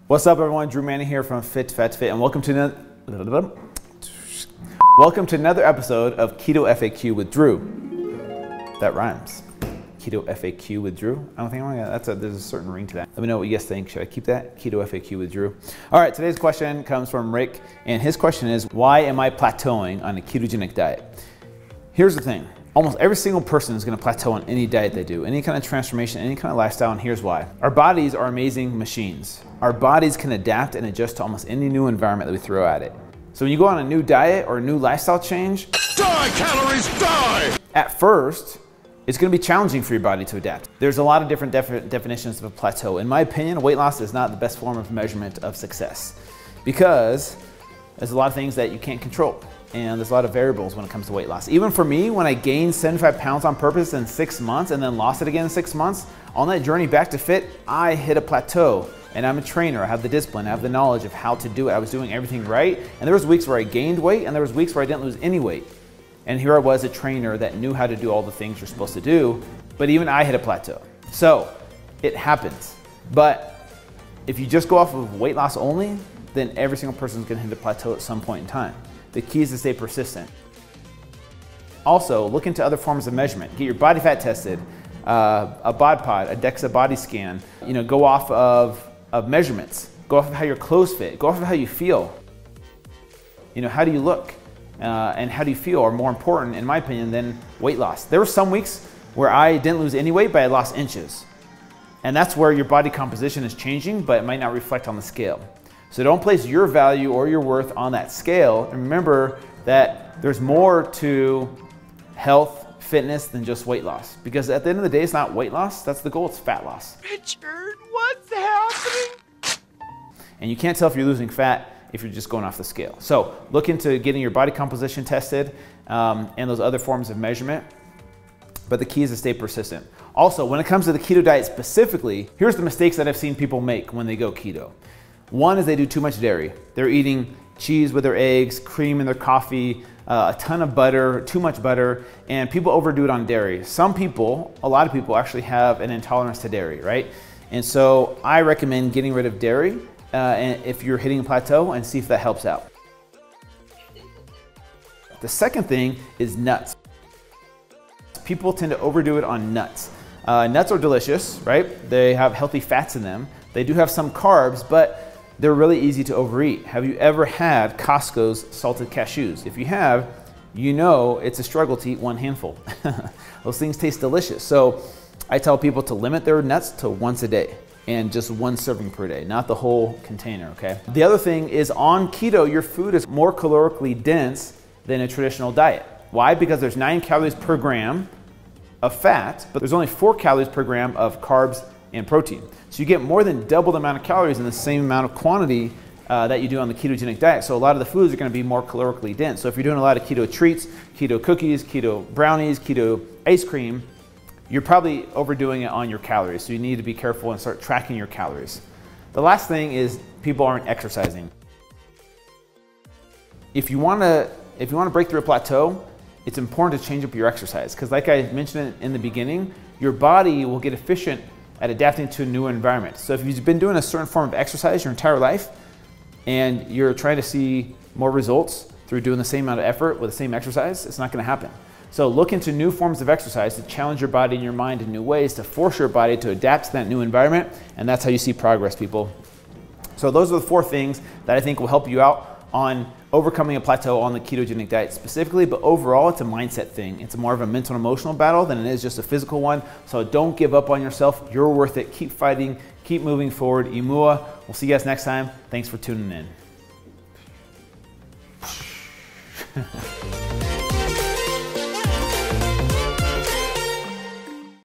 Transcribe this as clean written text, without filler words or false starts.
What's up, everyone? Drew Manning here from Fit to Fat to Fit, and welcome to another episode of Keto F.A.Q with Drew. That rhymes. Keto F.A.Q with Drew. I don't think I'm gonna, there's a certain ring to that. Let me know what you guys think. Should I keep that? Keto F.A.Q with Drew. All right, today's question comes from Rick, and his question is, why am I plateauing on a ketogenic diet? Here's the thing. Almost every single person is going to plateau on any diet they do, any kind of transformation, any kind of lifestyle, and here's why. Our bodies are amazing machines. Our bodies can adapt and adjust to almost any new environment that we throw at it. So when you go on a new diet or a new lifestyle change, die calories, die! At first, it's going to be challenging for your body to adapt. There's a lot of different definitions of a plateau. In my opinion, weight loss is not the best form of measurement of success because there's a lot of things that you can't control. And there's a lot of variables when it comes to weight loss. Even for me, when I gained 75 pounds on purpose in 6 months and then lost it again in 6 months, on that journey back to fit, I hit a plateau. And I'm a trainer, I have the discipline, I have the knowledge of how to do it. I was doing everything right. And there was weeks where I gained weight and there was weeks where I didn't lose any weight. And here I was, a trainer that knew how to do all the things you're supposed to do, but even I hit a plateau. So it happens. But if you just go off of weight loss only, then every single person is gonna hit a plateau at some point in time. The key is to stay persistent. Also, look into other forms of measurement. Get your body fat tested, a bod pod, a DEXA body scan. You know, go off of measurements. Go off of how your clothes fit. Go off of how you feel. You know, how do you look and how do you feel are more important, in my opinion, than weight loss. There were some weeks where I didn't lose any weight, but I lost inches. And that's where your body composition is changing, but it might not reflect on the scale. So don't place your value or your worth on that scale. And remember that there's more to health, fitness than just weight loss. Because at the end of the day, it's not weight loss. That's the goal, it's fat loss. Richard, what's happening? And you can't tell if you're losing fat if you're just going off the scale. So look into getting your body composition tested and those other forms of measurement. But the key is to stay persistent. Also, when it comes to the keto diet specifically, here's the mistakes that I've seen people make when they go keto. One is they do too much dairy. They're eating cheese with their eggs, cream in their coffee, a ton of butter, too much butter, and people overdo it on dairy. Some people, a lot of people actually have an intolerance to dairy, right? And so I recommend getting rid of dairy and if you're hitting a plateau and see if that helps out. The second thing is nuts. People tend to overdo it on nuts. Nuts are delicious, right? They have healthy fats in them. They do have some carbs, but they're really easy to overeat. Have you ever had Costco's salted cashews? If you have, you know it's a struggle to eat one handful. Those things taste delicious. So I tell people to limit their nuts to once a day and just one serving per day, not the whole container, okay? The other thing is on keto, your food is more calorically dense than a traditional diet. Why? Because there's 9 calories per gram of fat, but there's only 4 calories per gram of carbs and protein. So you get more than double the amount of calories in the same amount of quantity that you do on the ketogenic diet. So a lot of the foods are going to be more calorically dense. So if you're doing a lot of keto treats, keto cookies, keto brownies, keto ice cream, you're probably overdoing it on your calories. So you need to be careful and start tracking your calories. The last thing is people aren't exercising. If you want to break through a plateau, it's important to change up your exercise because, like I mentioned in the beginning, your body will get efficient at adapting to a new environment. So if you've been doing a certain form of exercise your entire life and you're trying to see more results through doing the same amount of effort with the same exercise, it's not gonna happen. So look into new forms of exercise to challenge your body and your mind in new ways, to force your body to adapt to that new environment, and that's how you see progress, people. So those are the 4 things that I think will help you out on overcoming a plateau on the ketogenic diet specifically, but overall it's a mindset thing. It's more of a mental and emotional battle than it is just a physical one. So don't give up on yourself. You're worth it. Keep fighting, keep moving forward. Imua. We'll see you guys next time. Thanks for tuning in.